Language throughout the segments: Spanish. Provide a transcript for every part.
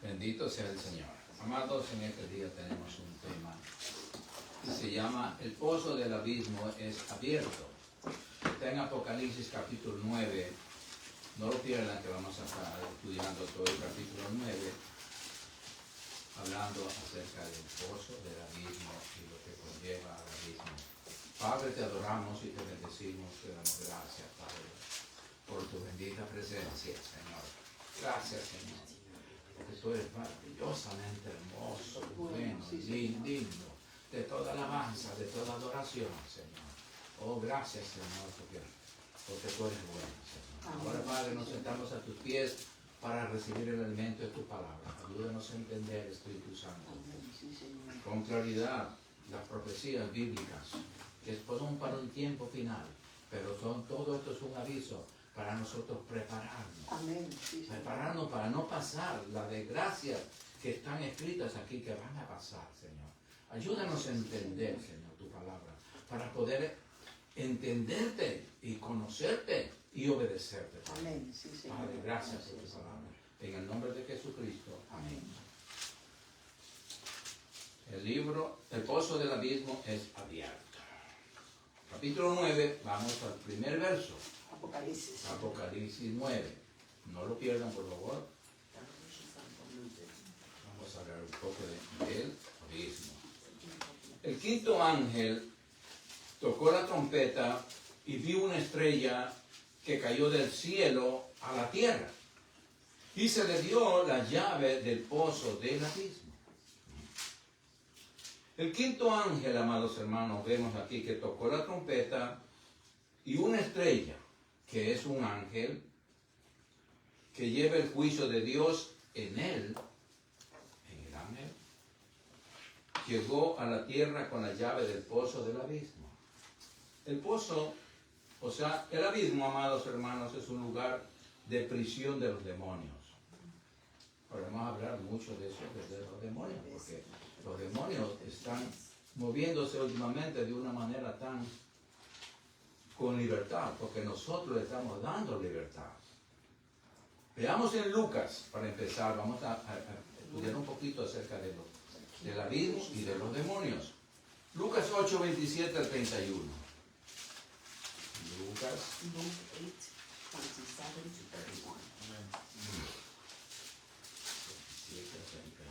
Bendito sea el Señor. Amados, en este día tenemos un tema que se llama El pozo del abismo es abierto. Está en Apocalipsis capítulo 9. No lo pierdan, que vamos a estar estudiando todo el capítulo 9, hablando acerca del pozo del abismo y lo que conlleva al abismo. Padre, te adoramos y te bendecimos, te damos gracias, Padre, por tu bendita presencia, Señor. Gracias, Señor, porque tú eres maravillosamente hermoso, bueno, digno de toda alabanza, de toda adoración, Señor. Oh, gracias, Señor, porque tú eres bueno, Señor. Ahora, Padre, nos sentamos a tus pies para recibir el alimento de tu palabra. Ayúdanos a entender, Espíritu Santo, con claridad las profecías bíblicas, que son para un tiempo final, pero todo esto es un aviso para nosotros prepararnos. Amén. Prepararnos para no pasar las desgracias que están escritas aquí, que van a pasar, Señor. Ayúdanos a entender, Señor, tu palabra, para poder entenderte y conocerte y obedecerte. Amén. Sí, Señor. Padre, gracias por tu palabra. En el nombre de Jesucristo. Amén. El pozo del abismo es abierto. Capítulo 9, vamos al primer verso. Apocalipsis 9. No lo pierdan, por favor. Vamos a hablar un poco del abismo. El quinto ángel tocó la trompeta y vio una estrella que cayó del cielo a la tierra. Y se le dio la llave del pozo del abismo. El quinto ángel, amados hermanos, vemos aquí que tocó la trompeta y una estrella, que es un ángel, que lleva el juicio de Dios en él, en el ángel, llegó a la tierra con la llave del pozo del abismo. El pozo, o sea, el abismo, amados hermanos, es un lugar de prisión de los demonios. Podemos hablar mucho de eso, de los demonios, porque los demonios están moviéndose últimamente de una manera tan con libertad, porque nosotros le estamos dando libertad. Veamos en Lucas, para empezar, vamos a estudiar un poquito acerca del abismo y de los demonios. Lucas 8, 27 al 31. Lucas 8, 27 to 31. Luke 8, 27 to 31.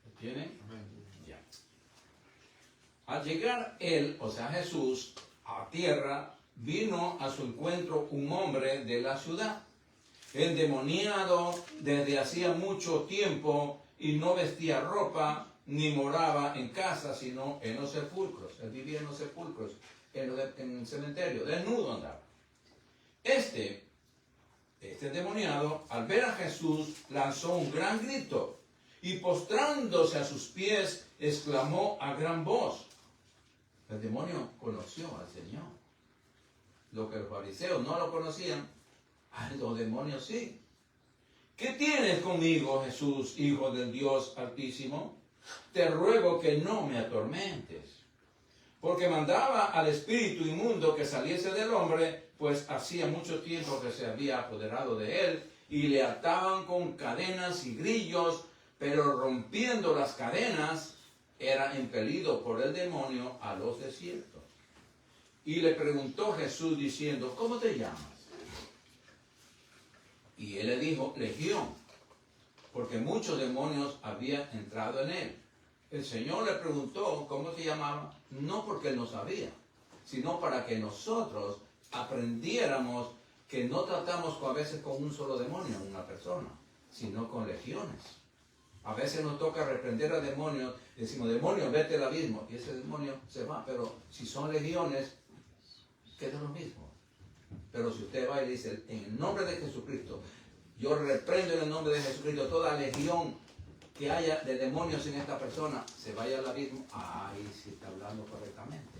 ¿Lo tienen? Ya. Al llegar él, o sea Jesús, a tierra, vino a su encuentro un hombre de la ciudad, endemoniado desde hacía mucho tiempo, y no vestía ropa, ni moraba en casa, sino en los sepulcros. Él vivía en los sepulcros, en el cementerio, desnudo andaba. Este endemoniado, al ver a Jesús, lanzó un gran grito, y postrándose a sus pies, exclamó a gran voz. El demonio conoció al Señor. Lo que los fariseos no lo conocían, a los demonios sí. ¿Qué tienes conmigo, Jesús, Hijo del Dios Altísimo? Te ruego que no me atormentes. Porque mandaba al espíritu inmundo que saliese del hombre, pues hacía mucho tiempo que se había apoderado de él, y le ataban con cadenas y grillos, pero rompiendo las cadenas, era impelido por el demonio a los desiertos. Y le preguntó Jesús diciendo, ¿cómo te llamas? Y él le dijo, Legión, porque muchos demonios habían entrado en él. El Señor le preguntó cómo se llamaba, no porque él no sabía, sino para que nosotros aprendiéramos que no tratamos a veces con un solo demonio en una persona, sino con legiones. A veces nos toca reprender a demonios, decimos, demonio, vete al abismo, y ese demonio se va, pero si son legiones, queda lo mismo. Pero si usted va y dice, en el nombre de Jesucristo, yo reprendo en el nombre de Jesucristo toda legión que haya de demonios en esta persona, se vaya al abismo, ahí sí está hablando correctamente.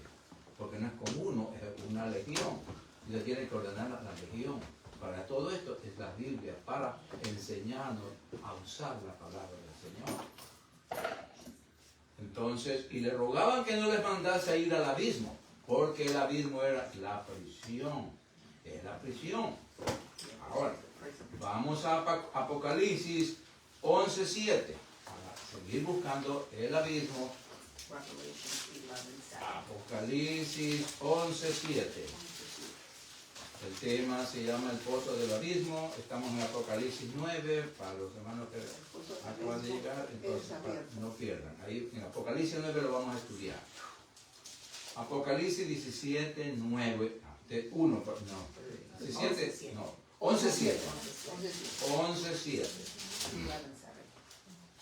Porque no es con uno, es una legión. Dios tiene que ordenar la legión. Para todo esto es la Biblia, para enseñarnos a usar la palabra del Señor. Entonces, y le rogaban que no les mandase a ir al abismo. porque el abismo era la prisión. Es la prisión. Ahora, vamos a Apocalipsis 11:7. Para seguir buscando el abismo. Revelation 11:7. Apocalipsis 11:7. El tema se llama el pozo del abismo. Estamos en Apocalipsis 9, para los hermanos que acaban de llegar, entonces no pierdan. Ahí en Apocalipsis 9 lo vamos a estudiar. Apocalipsis 17:9. 1, no. 17, no. 11:7. 11:7.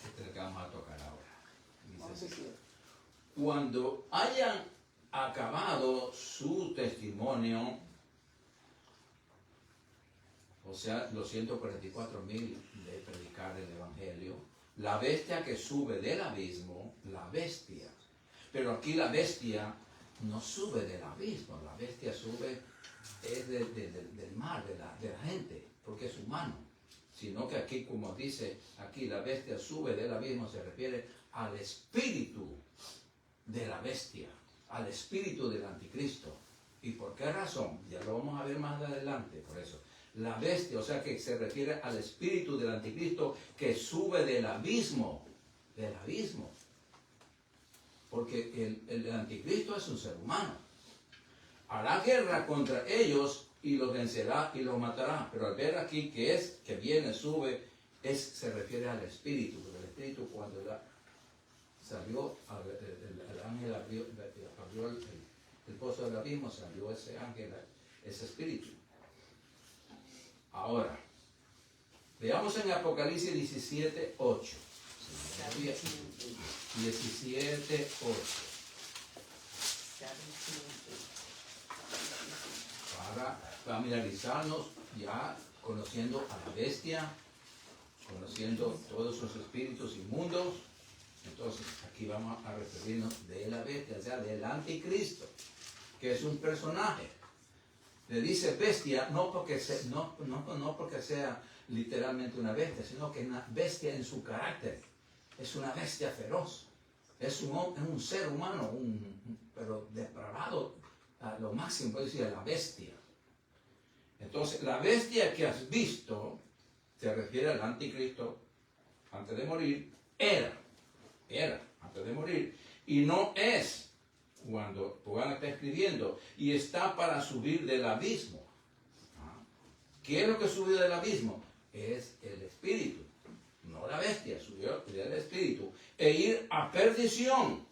Este es el que vamos a tocar ahora. Dice así: cuando hayan acabado su testimonio, o sea, los 144,000 de predicar el Evangelio, la bestia que sube del abismo, la bestia. Pero aquí la bestia no sube del abismo, la bestia sube es del mar, de la gente, porque es humano. Sino que aquí, como dice aquí, la bestia sube del abismo, se refiere al espíritu de la bestia, al espíritu del anticristo. ¿Y por qué razón? Ya lo vamos a ver más adelante, por eso. La bestia, o sea que se refiere al espíritu del anticristo que sube del abismo, porque el anticristo es un ser humano. Hará guerra contra ellos y los vencerá y los matará. Pero al ver aquí que viene, sube, se refiere al espíritu. Porque el espíritu, cuando salió, el ángel abrió el pozo del abismo, salió ese ángel, ese espíritu. Ahora, veamos en Apocalipsis 17:8. 17:8. Para familiarizarnos ya conociendo a la bestia, conociendo todos sus espíritus inmundos. Entonces aquí vamos a referirnos de la bestia, o sea, del anticristo, que es un personaje. Le dice bestia no porque sea literalmente una bestia, sino que es una bestia en su carácter. Es una bestia feroz. Es un ser humano, pero depravado a lo máximo, puede decir, la bestia. Entonces, la bestia que has visto, se refiere al anticristo, antes de morir, era antes de morir, y no es, cuando Juan está escribiendo, y está para subir del abismo. ¿Qué es lo que subió del abismo? Es el espíritu, no la bestia, subió del espíritu, e ir a perdición.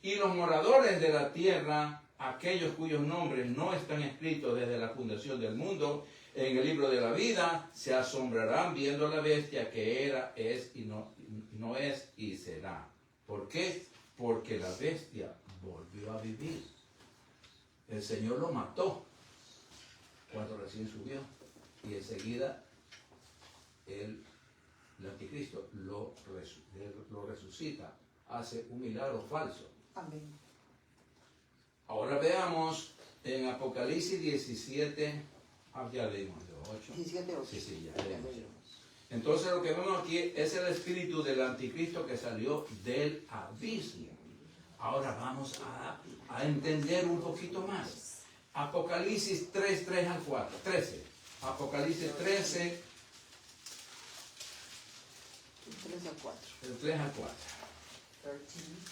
Y los moradores de la tierra, aquellos cuyos nombres no están escritos desde la fundación del mundo en el libro de la vida, se asombrarán viendo la bestia que era, es y no es y será. ¿Por qué? Porque la bestia volvió a vivir. El Señor lo mató cuando recién subió, y enseguida el anticristo lo resucita, hace un milagro falso. Amén. Ahora veamos en Apocalipsis 17, ya leímos el 8. 17:8. Sí, ya leímos. Entonces lo que vemos aquí es el espíritu del anticristo que salió del abismo. Ahora vamos a entender un poquito más. Apocalipsis 3 al 4. 13. Apocalipsis 13. 3 al 4. El 3 al 4. 13,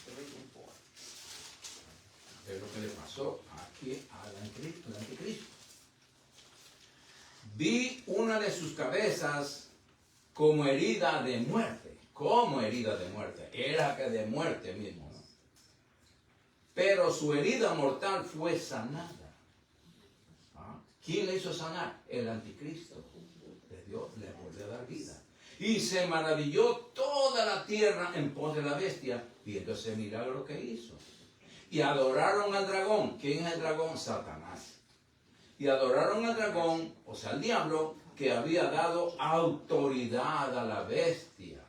3 and 4. Es lo que le pasó aquí al anticristo. Vi una de sus cabezas como herida de muerte. Era que de muerte mismo, ¿no? Pero su herida mortal fue sanada. ¿Quién le hizo sanar? El anticristo. Le volvió a dar vida. Y se maravilló toda la tierra en pos de la bestia, viendo ese milagro que hizo. Y adoraron al dragón. ¿Quién es el dragón? Satanás. Y adoraron al dragón, o sea, al diablo, que había dado autoridad a la bestia.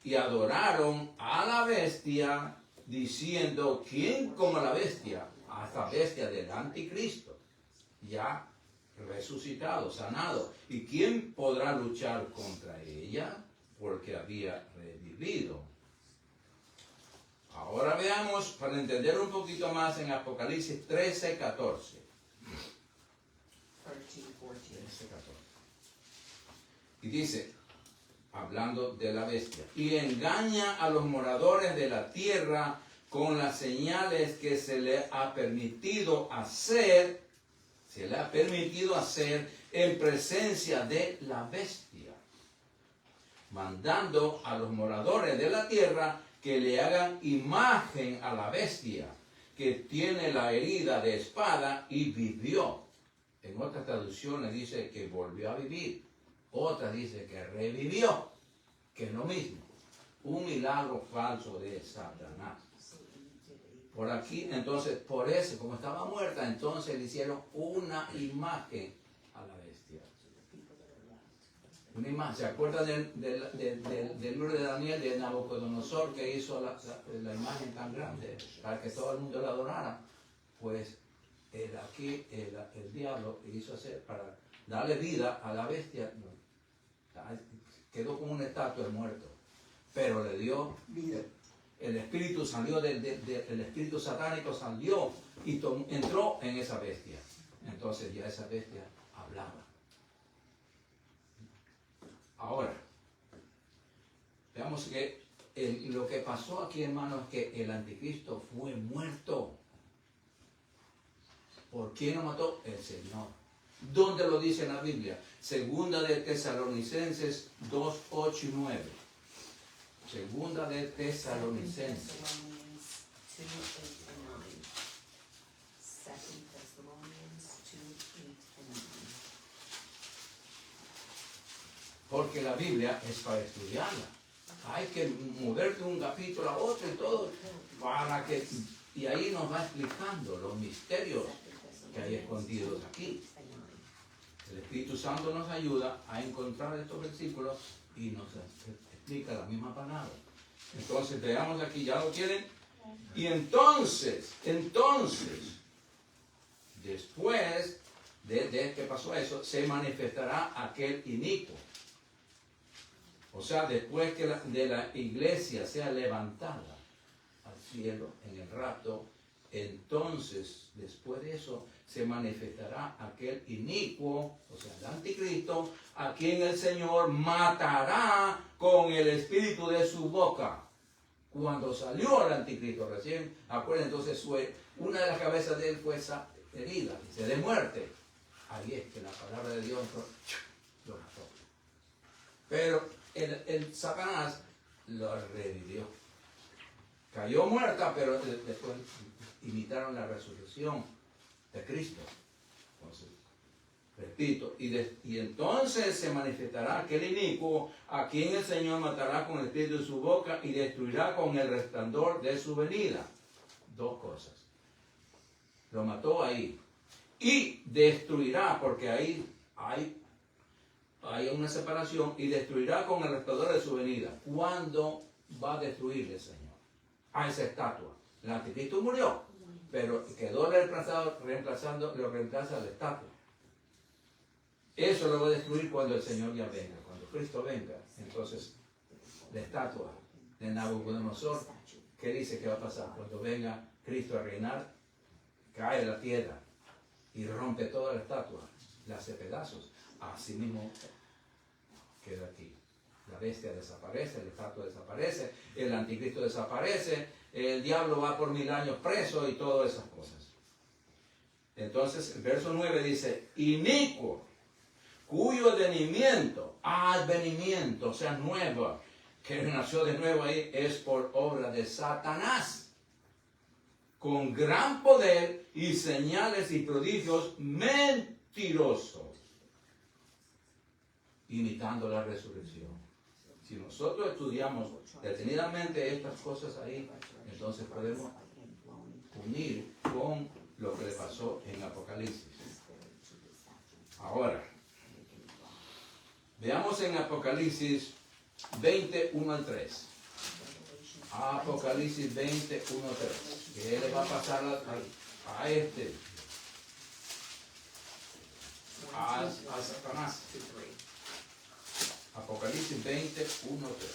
Y adoraron a la bestia, diciendo, ¿quién como la bestia? A esta bestia del anticristo, ya resucitado, sanado. ¿Y quién podrá luchar contra ella? Porque había revivido. Ahora veamos, para entender un poquito más, en Apocalipsis 13, 14. 13, 14. 13, 14. Y dice, hablando de la bestia, y engaña a los moradores de la tierra con las señales que se le ha permitido hacer, en presencia de la bestia, mandando a los moradores de la tierra que le hagan imagen a la bestia, que tiene la herida de espada y vivió. En otras traducciones dice que volvió a vivir. Otra dice que revivió, que es lo mismo. Un milagro falso de Satanás. Por aquí, entonces, por eso, como estaba muerta, entonces le hicieron una imagen a la bestia. Una imagen. ¿Se acuerdan del libro de Daniel, de Nabucodonosor, que hizo la imagen tan grande para que todo el mundo la adorara? Pues aquí el diablo hizo hacer para darle vida a la bestia. Quedó como una estatua de muerto, pero le dio vida. El espíritu salió el espíritu satánico salió y entró en esa bestia. Entonces ya esa bestia hablaba. Ahora, veamos que lo que pasó aquí, hermano, es que el anticristo fue muerto. ¿Por quién lo mató? El Señor. ¿Dónde lo dice en la Biblia? Segunda de Tesalonicenses 2, 8 y 9. Segunda de Tesalonicenses. 2, 8 and 9. 2 Thessalonians 2, 8 and 9. Porque la Biblia es para estudiarla. Hay que moverte de un capítulo a otro y todo para que... Y ahí nos va explicando los misterios que hay escondidos aquí. El Espíritu Santo nos ayuda a encontrar estos versículos y nos explica la misma palabra. Entonces, veamos aquí, ¿ya lo tienen? Y entonces, después de que pasó eso, se manifestará aquel inicuo. O sea, después que de la iglesia sea levantada al cielo en el rapto, entonces, después de eso, se manifestará aquel inicuo, o sea, el anticristo, a quien el Señor matará con el espíritu de su boca. Cuando salió el anticristo recién, acuérdense, entonces una de las cabezas de él fue esa herida, de muerte. Ahí es que la palabra de Dios lo mató. Pero el Satanás lo revivió. Cayó muerta, pero después imitaron la resurrección de Cristo. Entonces, repito, y entonces se manifestará aquel inicuo a quien el Señor matará con el espíritu de su boca y destruirá con el resplandor de su venida. Dos cosas. Lo mató ahí. Y destruirá, porque ahí hay una separación, y destruirá con el resplandor de su venida. ¿Cuándo va a destruir el Señor a esa estatua? El anticristo murió, pero quedó lo reemplaza la estatua. Eso lo va a destruir cuando el Señor ya venga, cuando Cristo venga. Entonces, la estatua de Nabucodonosor, ¿qué dice que va a pasar? Cuando venga Cristo a reinar, cae la tierra y rompe toda la estatua, la hace pedazos. Así mismo queda aquí. La bestia desaparece, la estatua desaparece, el anticristo desaparece, el diablo va por 1000 años preso y todas esas cosas. Entonces, el verso 9 dice, inicuo, cuyo advenimiento, o sea, nuevo, que nació de nuevo ahí, es por obra de Satanás, con gran poder y señales y prodigios mentirosos, imitando la resurrección. Si nosotros estudiamos detenidamente estas cosas ahí, entonces podemos unir con lo que le pasó en Apocalipsis. Ahora, veamos en Apocalipsis 20, 1 al 3. Apocalipsis 20, 1 al 3. ¿Qué le va a pasar a Satanás? Apocalipsis 20, 1 al 3.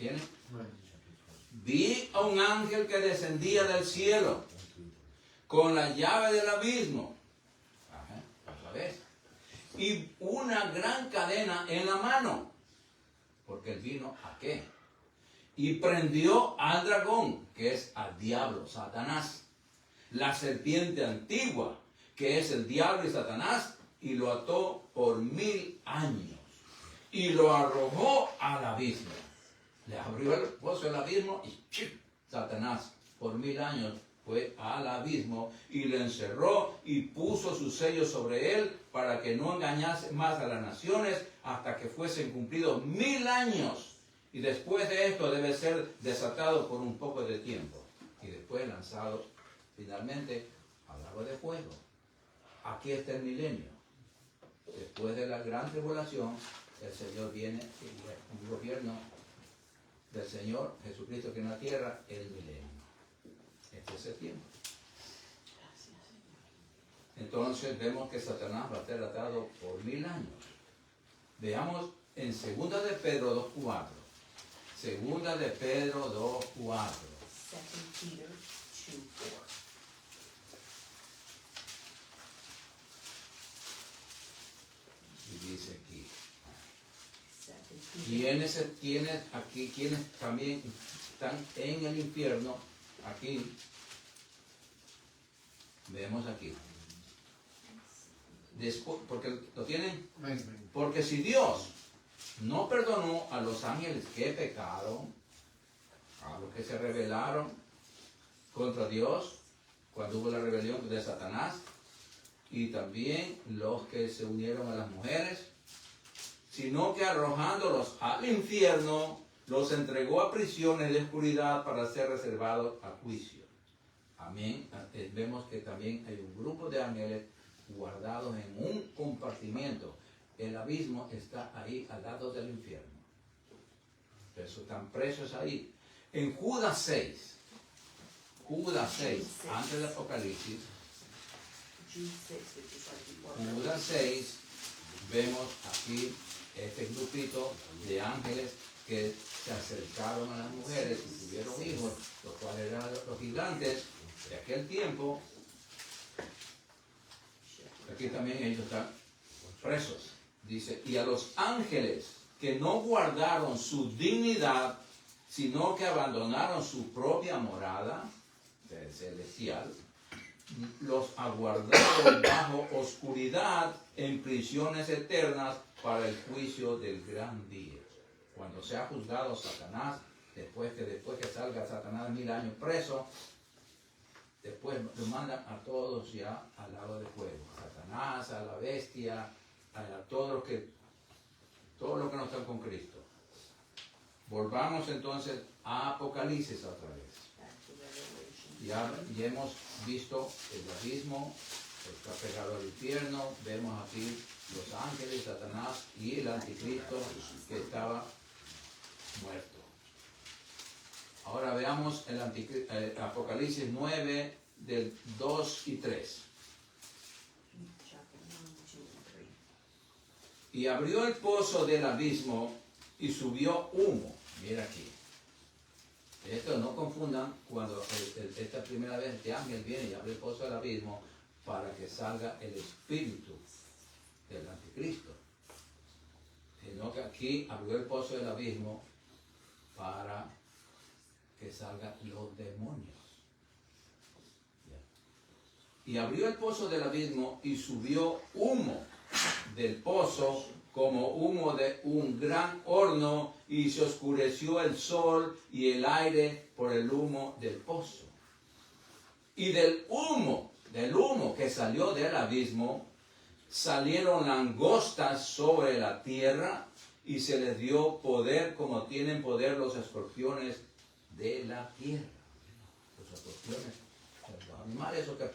¿Tiene? Vi a un ángel que descendía del cielo con la llave del abismo. Ajá, otra vez. Y una gran cadena en la mano. Porque él vino ¿a qué? Y prendió al dragón, que es al diablo, Satanás, la serpiente antigua, que es el diablo y Satanás, y lo ató por 1000 años. Y lo arrojó al abismo. Le abrió el pozo del abismo y ¡chip! Satanás por 1000 años fue al abismo y le encerró y puso su sello sobre él para que no engañase más a las naciones hasta que fuesen cumplidos 1000 años. Y después de esto debe ser desatado por un poco de tiempo y después lanzado finalmente al lago de fuego. Aquí está el milenio. Después de la gran tribulación, el Señor viene y un gobierno del Señor Jesucristo aquí en la tierra, el milenio. Este es el tiempo. Entonces vemos que Satanás va a ser atado por 1000 años. Veamos en 2 de Pedro 2:4. 2 de Pedro 2:4. 2 Peter 2:4. Y dice aquí. 2 Peter. ¿Quiénes también están en el infierno? Aquí. Vemos aquí. Después, porque lo tienen. Porque si Dios no perdonó a los ángeles que pecaron, a los que se rebelaron contra Dios, cuando hubo la rebelión de Satanás, y también los que se unieron a las mujeres, sino que arrojándolos al infierno, los entregó a prisiones de oscuridad para ser reservados a juicio. Amén. Vemos que también hay un grupo de ángeles guardados en un compartimiento. El abismo está ahí al lado del infierno. Pero están presos ahí. En Judas 6, antes del Apocalipsis, Judas 6, vemos aquí este grupito de ángeles que se acercaron a las mujeres y tuvieron hijos, los cuales eran los gigantes de aquel tiempo. Aquí también ellos están presos. Dice, y a los ángeles que no guardaron su dignidad, sino que abandonaron su propia morada celestial, los aguardaron bajo oscuridad en prisiones eternas para el juicio del gran día. Cuando sea juzgado Satanás, después que salga Satanás 1000 años preso, después lo mandan a todos ya al lago de fuego. A Satanás, a la bestia, a todos los que no están con Cristo. Volvamos entonces a Apocalipsis otra vez. Ya hemos visto el abismo, está pegado al infierno, vemos aquí los ángeles, Satanás y el anticristo que estaba muerto. Ahora veamos el Apocalipsis 9 del 2 y 3. Y abrió el pozo del abismo y subió humo. Mira aquí. Esto no confundan cuando esta primera vez este ángel viene y abre el pozo del abismo para que salga el espíritu del anticristo. Sino que aquí abrió el pozo del abismo para que salgan los demonios. Y abrió el pozo del abismo y subió humo del pozo como humo de un gran horno, y se oscureció el sol y el aire por el humo del pozo. Y del humo que salió del abismo, salieron langostas sobre la tierra, y se les dio poder como tienen poder los escorpiones de la tierra. Los escorpiones, los animales esos que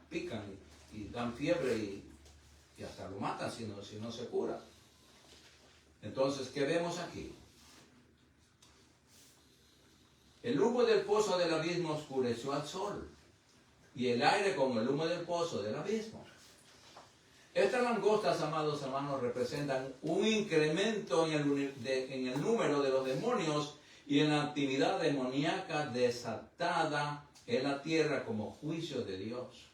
pican y dan fiebre y hasta lo matan si no se cura. Entonces, ¿qué vemos aquí? El humo del pozo del abismo oscureció al sol, y el aire como el humo del pozo del abismo. Estas langostas, amados hermanos, representan un incremento en el número de los demonios y en la actividad demoníaca desatada en la tierra como juicio de Dios.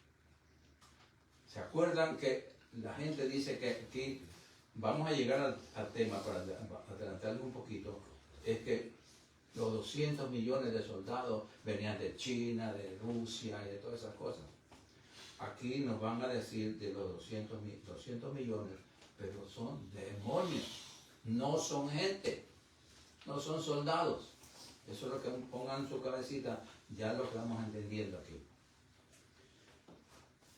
¿Se acuerdan que la gente dice que aquí, vamos a llegar al tema para adelantarle un poquito, es que los 200 millones de soldados venían de China, de Rusia y de todas esas cosas? Aquí nos van a decir de los 200 millones, pero son demonios, no son gente, no son soldados. Eso es lo que pongan en su cabecita, ya lo que vamos entendiendo aquí.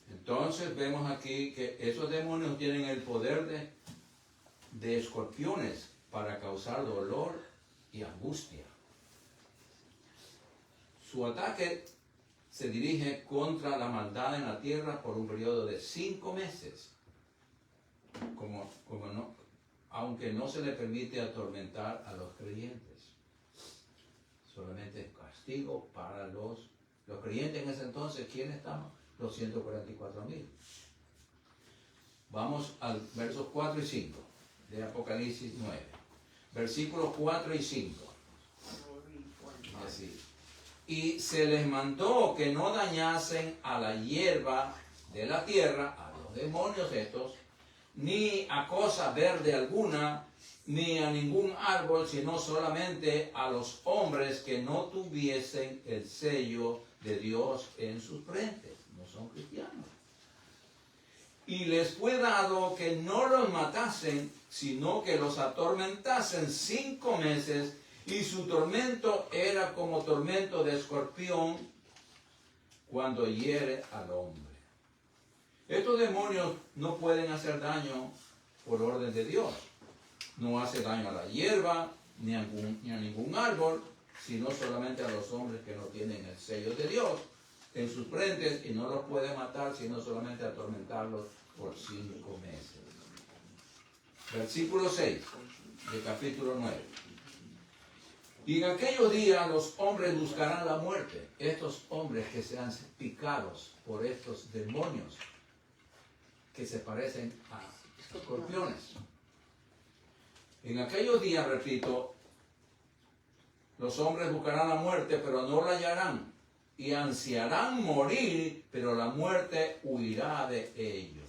Entonces vemos aquí que esos demonios tienen el poder de escorpiones para causar dolor y angustia. Su ataque se dirige contra la maldad en la tierra por un periodo de 5 meses, aunque no se le permite atormentar a los creyentes. Solamente castigo para los creyentes en ese entonces. ¿Quiénes estaban? Los 144,000. Vamos al versos 4 y 5 de Apocalipsis 9. Versículos 4 y 5. Así. Y se les mandó que no dañasen a la hierba de la tierra, a los demonios estos, ni a cosa verde alguna, ni a ningún árbol, sino solamente a los hombres que no tuviesen el sello de Dios en sus frentes. No son cristianos. Y les fue dado que no los matasen, sino que los atormentasen 5 meses, y su tormento era como tormento de escorpión cuando hiere al hombre. Estos demonios no pueden hacer daño por orden de Dios. No hace daño a la hierba, ni a ningún árbol, sino solamente a los hombres que no tienen el sello de Dios en sus frentes, y no los puede matar, sino solamente atormentarlos por 5 meses. Versículo 6 de capítulo 9. Y en aquellos días los hombres buscarán la muerte. Estos hombres que sean picados por estos demonios que se parecen a escorpiones. En aquellos días, repito, los hombres buscarán la muerte, pero no la hallarán. Y ansiarán morir, pero la muerte huirá de ellos.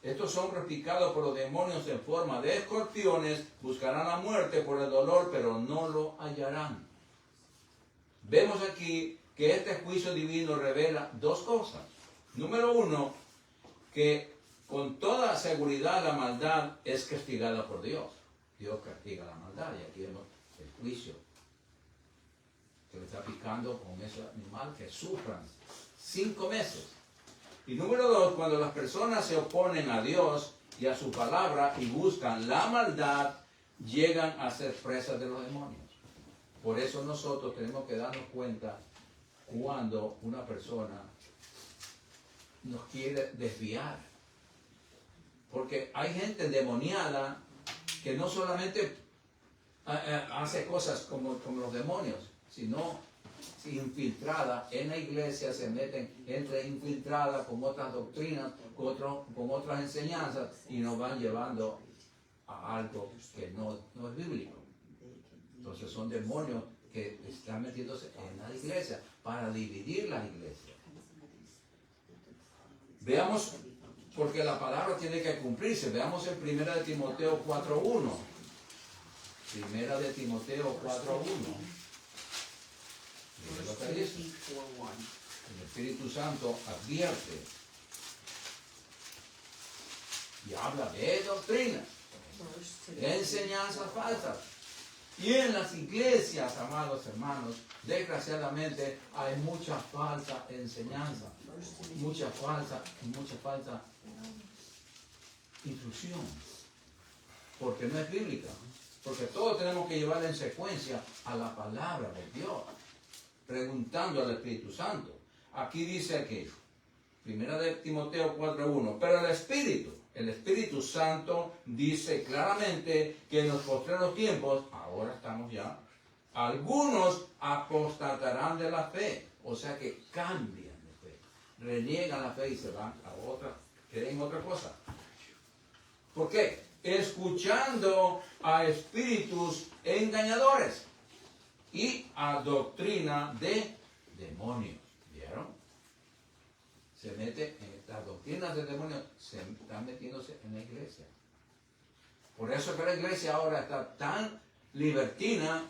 Estos hombres picados por los demonios en forma de escorpiones buscarán la muerte por el dolor, pero no lo hallarán. Vemos aquí que este juicio divino revela 2 cosas. Número 1, que con toda seguridad la maldad es castigada por Dios. Dios castiga la maldad, y aquí vemos el juicio que le está picando con ese animal, que sufran 5 meses. Y número 2, cuando las personas se oponen a Dios y a su palabra y buscan la maldad, llegan a ser presas de los demonios. Por eso nosotros tenemos que darnos cuenta cuando una persona nos quiere desviar. Porque hay gente endemoniada que no solamente hace cosas como los demonios, sino infiltrada en la iglesia, entra infiltrada con otras doctrinas, con otras enseñanzas, y nos van llevando a algo que no es bíblico. Entonces son demonios que están metiéndose en la iglesia para dividir la iglesia. Veamos, porque la palabra tiene que cumplirse. Veamos en 1 de Timoteo 4:1. 1 de Timoteo 4:1. Lo que dice. El Espíritu Santo advierte y habla de doctrinas, de enseñanzas falsas. Y en las iglesias, amados hermanos, desgraciadamente hay mucha falsa enseñanza, mucha falsa instrucción, porque no es bíblica, porque todos tenemos que llevar en secuencia a la palabra de Dios, preguntando al Espíritu Santo. Aquí dice que 1 de Timoteo 4:1, pero el Espíritu Santo dice claramente que en los postreros tiempos, ahora estamos ya, algunos apostatarán de la fe, o sea que cambian de fe, reniegan la fe y se van a otra, creen otra cosa. ¿Por qué? Escuchando a espíritus engañadores. y a doctrina de demonios. ¿Vieron? Se mete en las doctrinas de demonios, se están metiéndose en la iglesia. Por eso que la iglesia ahora está tan libertina,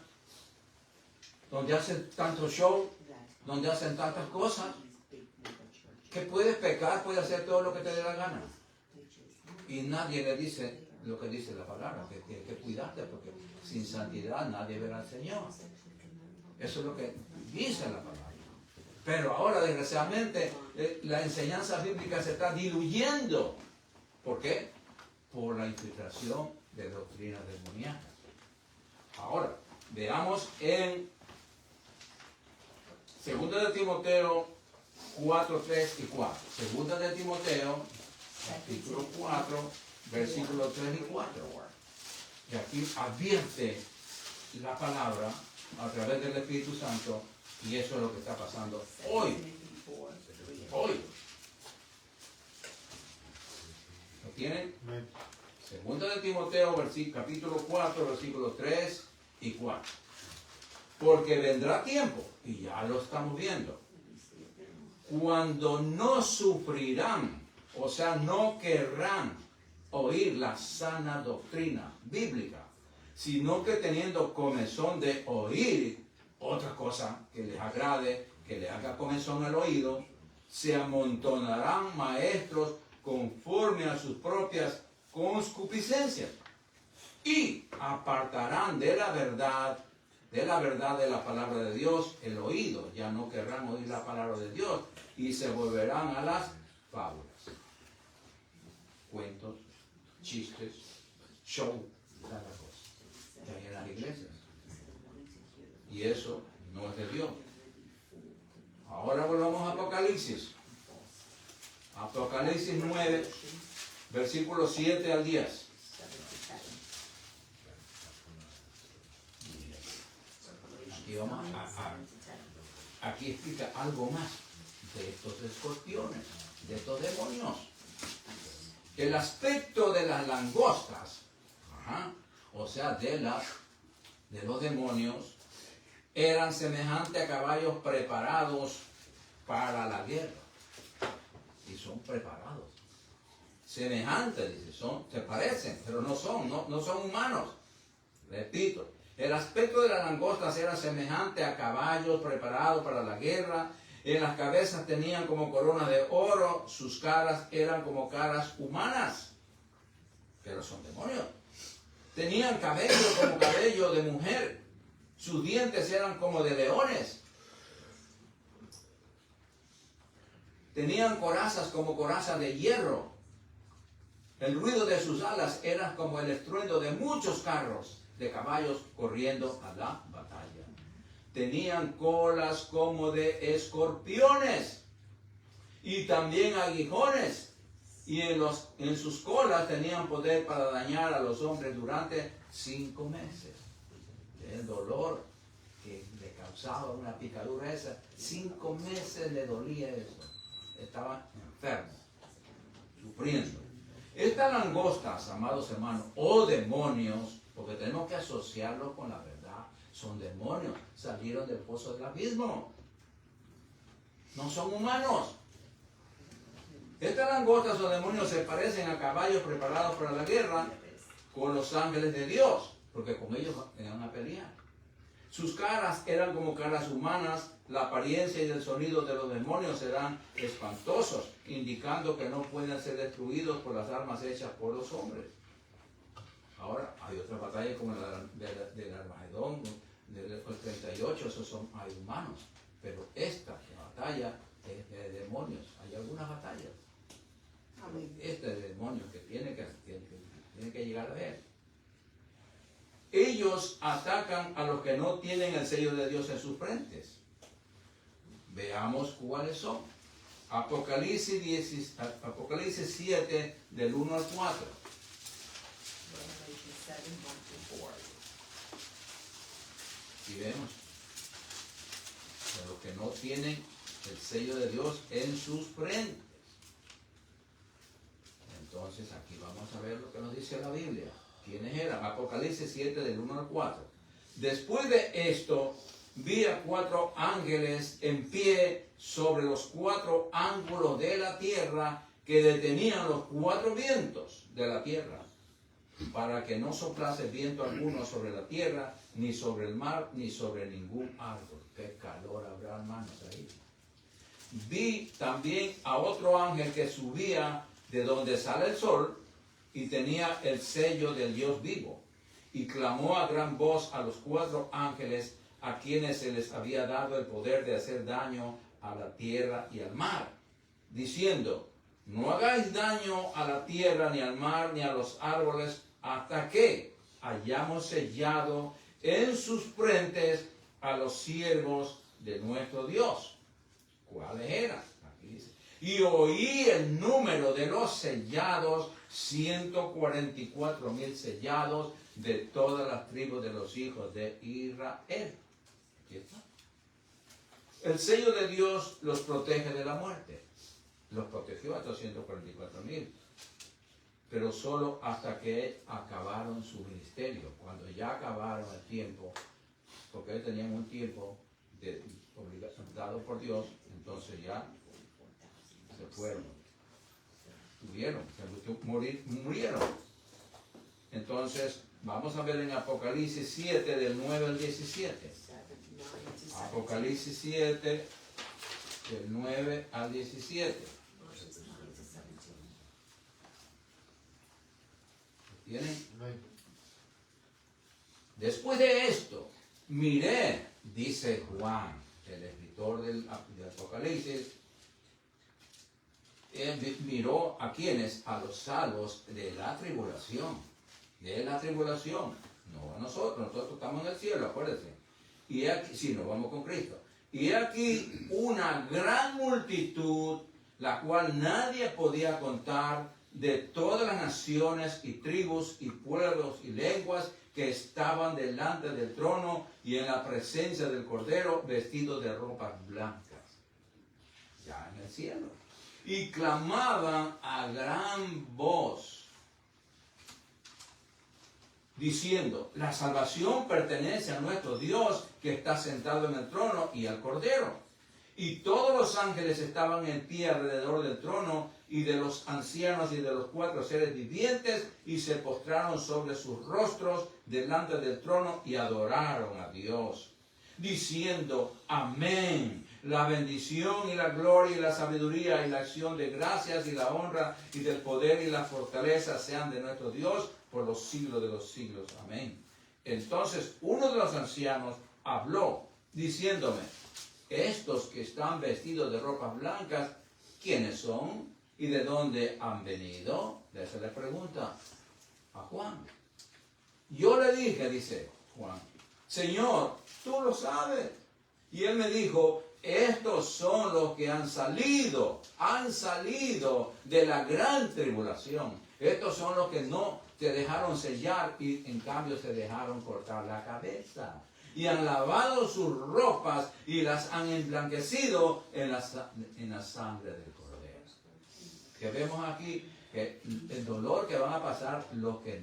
donde hacen tanto show, donde hacen tantas cosas, que puedes pecar, puedes hacer todo lo que te dé la gana. Y nadie le dice lo que dice la palabra, que tienes que cuidarte, porque sin santidad nadie verá al Señor. Eso es lo que dice la palabra. Pero ahora, desgraciadamente, la enseñanza bíblica se está diluyendo. ¿Por qué? Por la infiltración de doctrinas demoníacas. Ahora, veamos en 2 de Timoteo 4, 3 y 4. 2 de Timoteo, capítulo 4, versículos 3 y 4. Y aquí advierte la palabra a través del Espíritu Santo, y eso es lo que está pasando hoy. Hoy. ¿Lo tienen? 2 de Timoteo, capítulo 4, versículos 3 y 4. Porque vendrá tiempo, y ya lo estamos viendo, cuando no sufrirán, o sea, no querrán oír la sana doctrina bíblica, sino que teniendo comezón de oír otra cosa que les agrade, que les haga comezón al oído, se amontonarán maestros conforme a sus propias concupiscencias y apartarán de la verdad de la palabra de Dios el oído. Ya no querrán oír la palabra de Dios y se volverán a las fábulas, cuentos, chistes, show, cada cosa que hay en las iglesias. Y eso no es de Dios. Ahora volvamos a Apocalipsis. Apocalipsis 9, versículos 7 al 10. Aquí explica algo más de estos escorpiones, de estos demonios. El aspecto de las langostas, o sea, de los demonios, eran semejantes a caballos preparados para la guerra. Y son preparados. Semejantes, dice, se parecen, pero no son humanos. Repito, el aspecto de las langostas era semejante a caballos preparados para la guerra. En las cabezas tenían como coronas de oro, sus caras eran como caras humanas, pero son demonios. Tenían cabello como cabello de mujer, sus dientes eran como de leones. Tenían corazas como corazas de hierro. El ruido de sus alas era como el estruendo de muchos carros de caballos corriendo a la batalla. Tenían colas como de escorpiones y también aguijones, y en sus colas tenían poder para dañar a los hombres durante 5 meses. El dolor que le causaba una picadura esa, 5 meses le dolía eso. Estaba enfermo, sufriendo. Estas langostas, amados hermanos, o demonios, porque tenemos que asociarlo con la verdad, son demonios, salieron del pozo del abismo. No son humanos. Estas langostas o demonios se parecen a caballos preparados para la guerra con los ángeles de Dios, porque con ellos van a pelear. Sus caras eran como caras humanas, la apariencia y el sonido de los demonios eran espantosos, indicando que no pueden ser destruidos por las armas hechas por los hombres. Ahora, hay otras batallas como la del Armagedón, del 38, esos hay humanos, pero esta batalla es de demonios. Hay algunas batallas. Este es de demonios que tiene que llegar a ver. Ellos atacan a los que no tienen el sello de Dios en sus frentes. Veamos cuáles son. Apocalipsis 7, del 1 al 4. Y vemos a los que no tienen el sello de Dios en sus frentes. Entonces aquí vamos a ver lo que nos dice la Biblia. ¿Quiénes eran? Apocalipsis 7, del 1 al 4. Después de esto, vi a 4 ángeles en pie sobre los 4 ángulos de la tierra, que detenían los 4 vientos de la tierra, para que no soplase viento alguno sobre la tierra, ni sobre el mar, ni sobre ningún árbol. Qué calor habrá, hermanos, ahí. Vi también a otro ángel que subía de donde sale el sol, y tenía el sello del Dios vivo, y clamó a gran voz a los 4 ángeles, a quienes se les había dado el poder de hacer daño a la tierra y al mar, diciendo: no hagáis daño a la tierra, ni al mar, ni a los árboles, hasta que hayamos sellado en sus frentes a los siervos de nuestro Dios. ¿Cuáles eran? Aquí dice: y oí el número de los sellados, 144,000 sellados de todas las tribus de los hijos de Israel. Aquí está. El sello de Dios los protege de la muerte. Los protegió a 244,000, pero solo hasta que acabaron su ministerio. Cuando ya acabaron el tiempo, porque ellos tenían un tiempo dado por Dios, entonces ya se fueron, murieron. Entonces, vamos a ver en Apocalipsis 7, del 9 al 17. Apocalipsis 7, del 9 al 17. ¿Tienen? Después de esto, miré, dice Juan, el escritor del Apocalipsis, él miró a quienes, a los salvos de la tribulación, no a nosotros estamos en el cielo, acuérdense, y aquí, si nos vamos con Cristo, y aquí una gran multitud, la cual nadie podía contar, de todas las naciones y tribus y pueblos y lenguas, que estaban delante del trono y en la presencia del Cordero, vestidos de ropas blancas, ya en el cielo, y clamaban a gran voz, diciendo: la salvación pertenece a nuestro Dios, que está sentado en el trono, y al Cordero. Y todos los ángeles estaban en pie alrededor del trono, y de los ancianos y de los 4 seres vivientes, y se postraron sobre sus rostros delante del trono y adoraron a Dios, diciendo: amén. La bendición y la gloria y la sabiduría y la acción de gracias y la honra y del poder y la fortaleza sean de nuestro Dios por los siglos de los siglos. Amén. Entonces uno de los ancianos habló, diciéndome: estos que están vestidos de ropas blancas, ¿quiénes son? ¿Y de dónde han venido? Le hace la pregunta a Juan. Yo le dije, dice Juan: Señor, tú lo sabes. Y él me dijo: estos son los que han salido de la gran tribulación. Estos son los que no te dejaron sellar y en cambio se dejaron cortar la cabeza. Y han lavado sus ropas y las han emblanquecido en la sangre del Cordero. Que vemos aquí que el dolor que van a pasar los que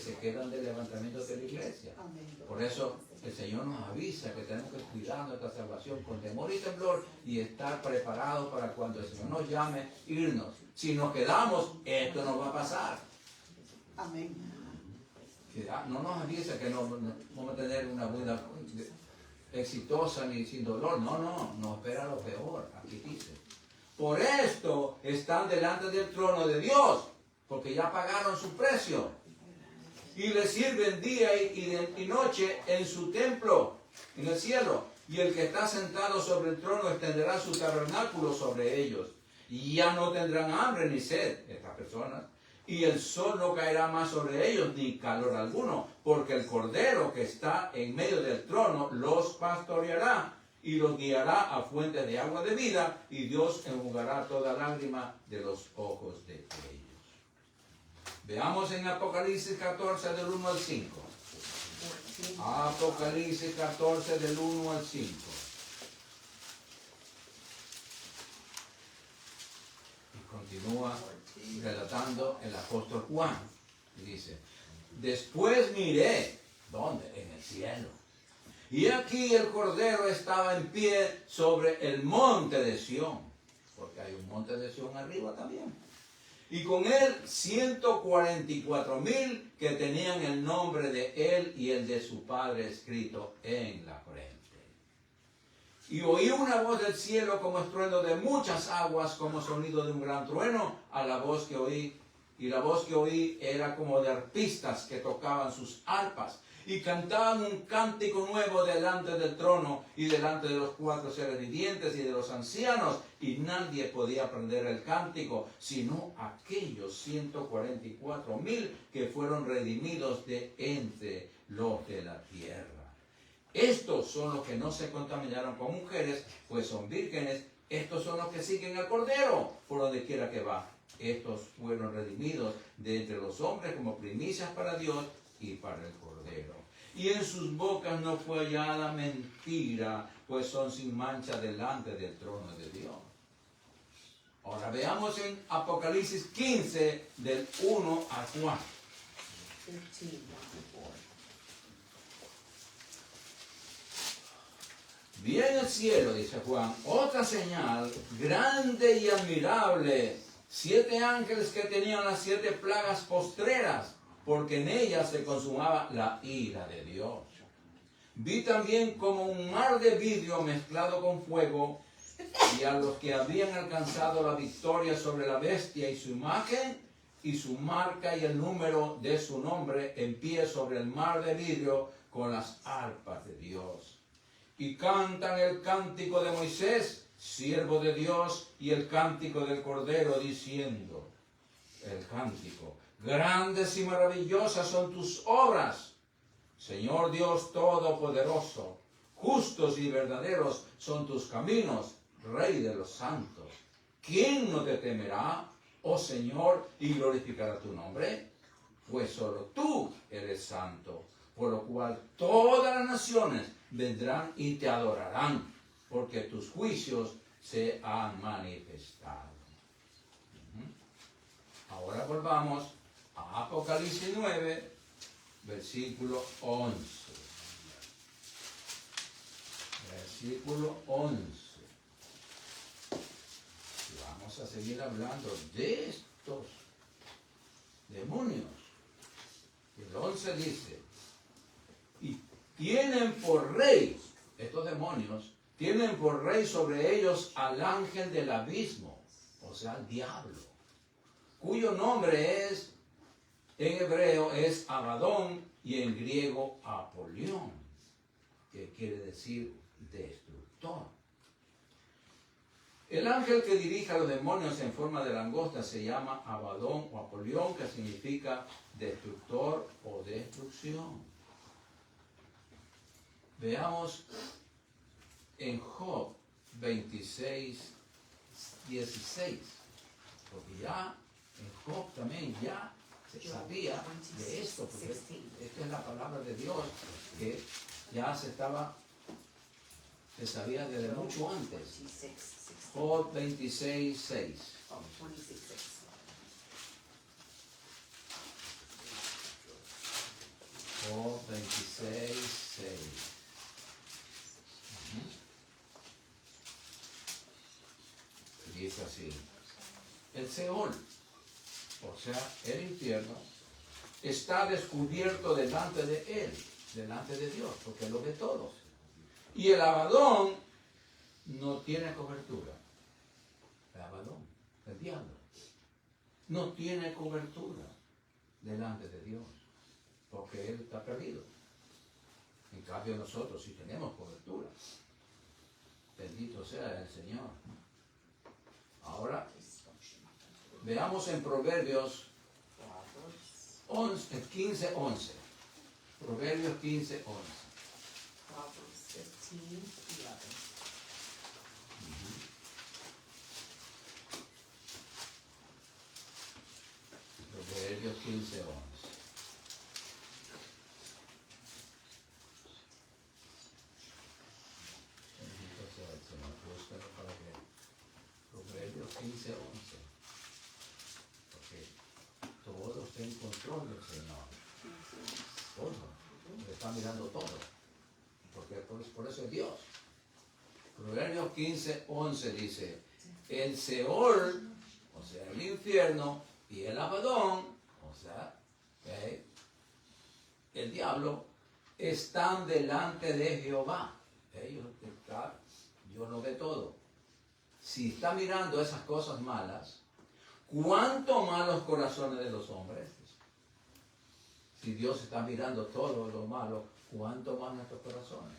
se quedan del levantamiento de la iglesia. Por eso el Señor nos avisa que tenemos que cuidar nuestra salvación con temor y temblor y estar preparados para cuando el Señor nos llame, irnos. Si nos quedamos, esto nos va a pasar. Amén. No nos avisa que no vamos a tener una vida exitosa ni sin dolor. No, nos espera lo peor. Aquí dice: por esto están delante del trono de Dios, porque ya pagaron su precio. Y le sirven día y noche en su templo, en el cielo. Y el que está sentado sobre el trono extenderá su tabernáculo sobre ellos. Y ya no tendrán hambre ni sed, estas personas. Y el sol no caerá más sobre ellos, ni calor alguno, porque el Cordero que está en medio del trono los pastoreará y los guiará a fuentes de agua de vida, y Dios enjugará toda lágrima de los ojos de ellos. Veamos en Apocalipsis 14 del 1 al 5. Apocalipsis 14 del 1 al 5. Y continúa relatando el apóstol Juan. Y dice: después miré, ¿dónde? En el cielo. Y aquí el Cordero estaba en pie sobre el monte de Sión, porque hay un monte de Sión arriba también. Y con él 144,000 que tenían el nombre de él y el de su padre escrito en la frente. Y oí una voz del cielo como estruendo de muchas aguas, como sonido de un gran trueno, a la voz que oí. Y la voz que oí era como de arpistas que tocaban sus arpas y cantaban un cántico nuevo delante del trono y delante de los 4 seres vivientes y de los ancianos. Y nadie podía aprender el cántico, sino aquellos 144,000 que fueron redimidos de entre los de la tierra. Estos son los que no se contaminaron con mujeres, pues son vírgenes. Estos son los que siguen al Cordero por donde quiera que va. Estos fueron redimidos de entre los hombres como primicias para Dios y para el Cordero. Y en sus bocas no fue hallada mentira, pues son sin mancha delante del trono de Dios. Ahora veamos en Apocalipsis 15, del 1 al 4. 15, 1 to 4. Vi en el cielo, dice Juan, otra señal grande y admirable, 7 ángeles que tenían las 7 plagas postreras, porque en ellas se consumaba la ira de Dios. Vi también como un mar de vidrio mezclado con fuego, y a los que habían alcanzado la victoria sobre la bestia y su imagen, y su marca y el número de su nombre, en pie sobre el mar de vidrio con las arpas de Dios. Y cantan el cántico de Moisés, siervo de Dios, y el cántico del Cordero, diciendo, el cántico, grandes y maravillosas son tus obras, Señor Dios Todopoderoso, justos y verdaderos son tus caminos, Rey de los santos. ¿Quién no te temerá, oh Señor, y glorificará tu nombre? Pues solo tú eres santo, por lo cual todas las naciones vendrán y te adorarán, porque tus juicios se han manifestado. Ahora volvamos a Apocalipsis 9, versículo 11. Versículo 11. Y vamos a seguir hablando de estos demonios. El 11 dice, y tienen por rey, estos demonios, tienen por rey sobre ellos al ángel del abismo, o sea, al diablo, cuyo nombre es, en hebreo es Abadón y en griego Apolión, que quiere decir destructor. El ángel que dirige a los demonios en forma de langosta se llama Abadón o Apolión, que significa destructor o destrucción. Veamos en Job 26, 16, porque ya en Job también ya se sabía de esto, porque esta es la palabra de Dios que ya se sabía desde mucho antes. Job 26, 6. Job 26, 6. Dice así, el Seol, o sea, el infierno, está descubierto delante de él, delante de Dios, porque lo ve todo. Y el Abadón no tiene cobertura. El Abadón, el diablo, no tiene cobertura delante de Dios, porque él está perdido. En cambio nosotros sí tenemos cobertura. Bendito sea el Señor. Ahora, veamos en Proverbios 15, 11. Proverbios 15, 11. Proverbs 15, 11. Proverbios 15, 11. Bendito sea el Señor. Búscalo para que Proverbios 15, 11. Porque todo está en control del Señor. Todo. Él está mirando todo. porque por eso es Dios. Proverbios 15:11 dice, el Seol, o sea, el infierno, y el Abadón, o sea, el diablo, están delante de Jehová. Dios lo ve todo. Si está mirando esas cosas malas, ¿cuánto más los corazones de los hombres? Si Dios está mirando todo lo malo, ¿cuánto más nuestros corazones?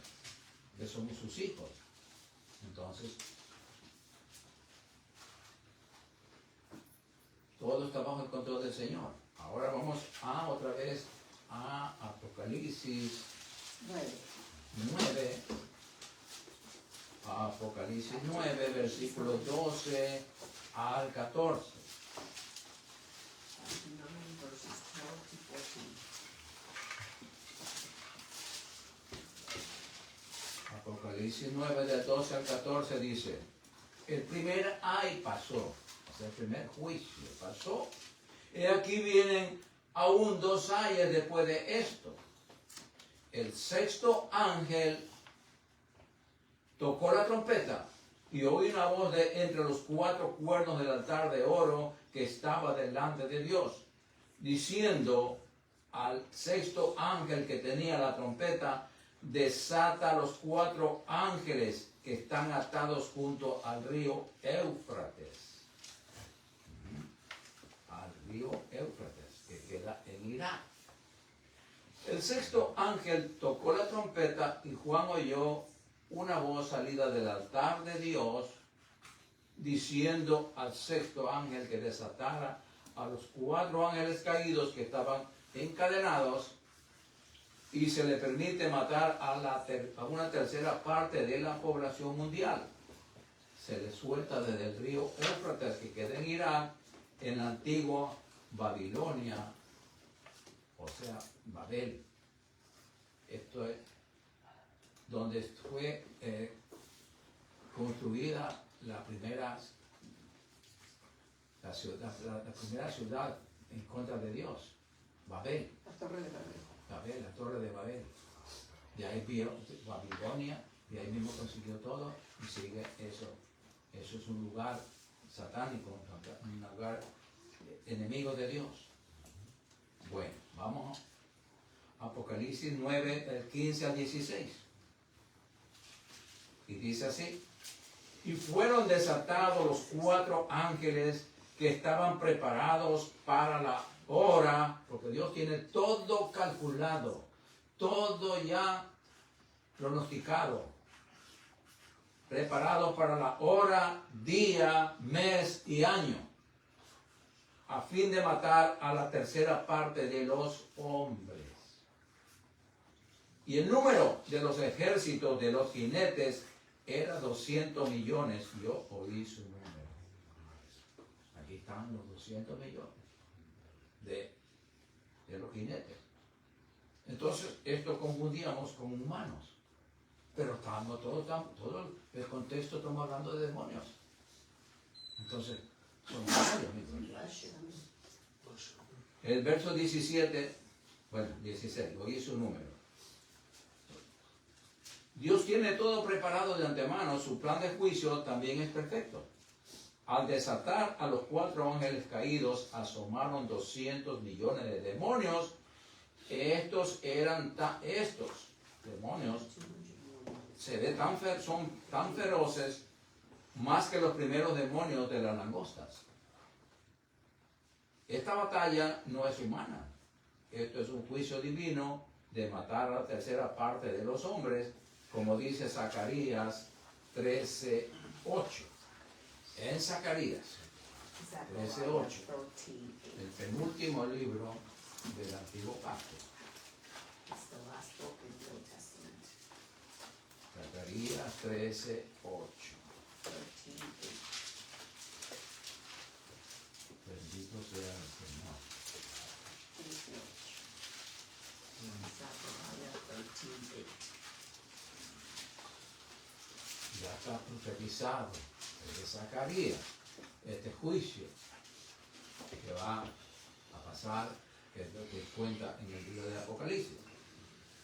Que somos sus hijos. Entonces, todo está bajo el control del Señor. Ahora vamos otra vez a Apocalipsis 9. Apocalipsis 9, versículos 12 al 14. 9 verses 12 to 14. Apocalipsis 9, del 12 al 14 dice, el primer ay pasó, o sea, el primer juicio pasó. Y aquí vienen aún 2 ayes después de esto. El sexto ángel tocó la trompeta y oí una voz de entre los 4 cuernos del altar de oro que estaba delante de Dios, diciendo al sexto ángel que tenía la trompeta, desata los 4 ángeles que están atados junto al río Éufrates. Al río Éufrates, que queda en Irak. El sexto ángel tocó la trompeta y Juan oyó una voz salida del altar de Dios diciendo al sexto ángel que desatara a los 4 ángeles caídos que estaban encadenados, y se le permite matar a una tercera parte de la población mundial. Se le suelta desde el río Éufrates, que queda en Irak, en la antigua Babilonia, o sea, Babel. Esto es donde fue construida la primera ciudad en contra de Dios, Babel. La torre de Babel. La torre de Babel. De ahí vio Babilonia, de ahí mismo consiguió todo, y sigue eso. Eso es un lugar satánico, un lugar enemigo de Dios. Bueno, vamos a Apocalipsis 9, del 15 al 16. Y dice así, y fueron desatados los 4 ángeles que estaban preparados para la hora, porque Dios tiene todo calculado, todo ya pronosticado, preparados para la hora, día, mes y año, a fin de matar a la tercera parte de los hombres. Y el número de los ejércitos de los jinetes era 200 millones. Yo oí su número. Aquí están los 200 millones de los jinetes. Entonces, esto confundíamos como humanos. Pero todo el contexto estamos hablando de demonios. Entonces, son varios. El verso 17, bueno, 16, oí su número. Dios tiene todo preparado de antemano, su plan de juicio también es perfecto. Al desatar a los 4 ángeles caídos, asomaron 200 millones de demonios. Estos demonios son tan feroces, más que los primeros demonios de las langostas. Esta batalla no es humana. Esto es un juicio divino de matar a la tercera parte de los hombres, como dice Zacarías 13:8. En Zacarías 13:8, el penúltimo libro del Antiguo Pacto. Zacarías 13:8. Bendito sea el Señor. Ya está profetizado desde Zacarías este juicio que va a pasar, que es lo que cuenta en el libro de Apocalipsis.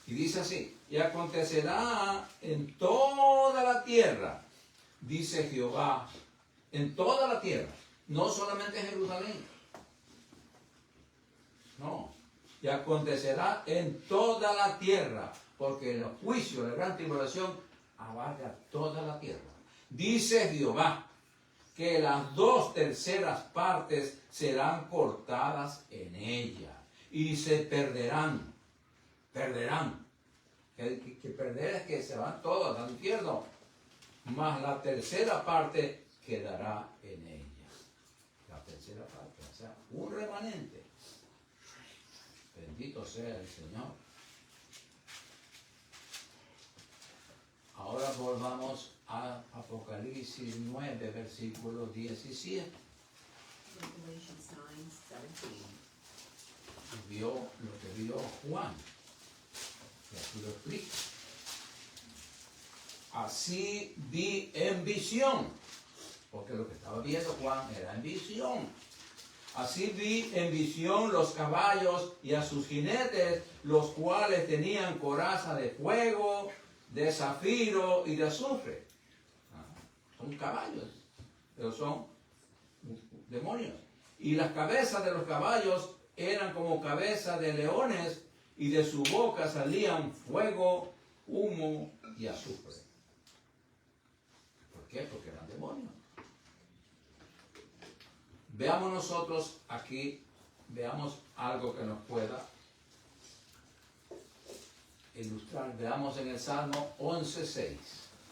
Y dice así, y acontecerá en toda la tierra, dice Jehová, en toda la tierra, no solamente en Jerusalén, no, y acontecerá en toda la tierra, porque el juicio, la gran tribulación, abarca toda la tierra. Dice Jehová, que las 2/3 partes serán cortadas en ella, y se perderán. Que perder es que se van todos al infierno, mas la 1/3 parte quedará en ella. La 1/3 parte, o sea, un remanente. Bendito sea el Señor. Ahora volvamos a Apocalipsis 9, versículo 17. Revelations 9:17. Vio lo que vio Juan. Y aquí lo explica. Así vi en visión, porque lo que estaba viendo Juan era en visión. Así vi en visión los caballos y a sus jinetes, los cuales tenían coraza de fuego, de zafiro y de azufre. Son caballos, pero son demonios. Y las cabezas de los caballos eran como cabezas de leones, y de su boca salían fuego, humo y azufre. ¿Por qué? Porque eran demonios. Veamos nosotros aquí, veamos algo que nos pueda ilustrar. Veamos en el Salmo 11:6.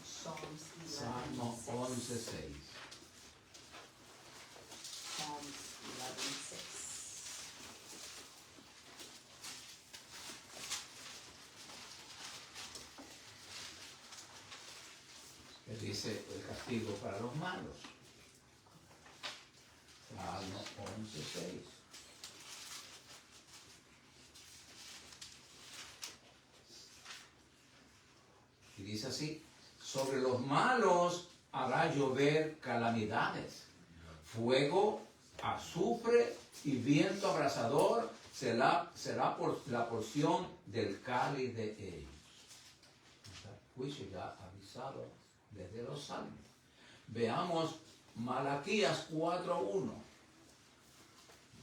Psalms 11:6. Salmo 11:6. Psalms 11:6. Que dice el castigo para los malos. Salmo 11:6. Y dice así, sobre los malos hará llover calamidades, fuego, azufre y viento abrasador será por la porción del cáliz de ellos. El juicio ya avisado desde los salmos. Veamos Malaquías 4:1.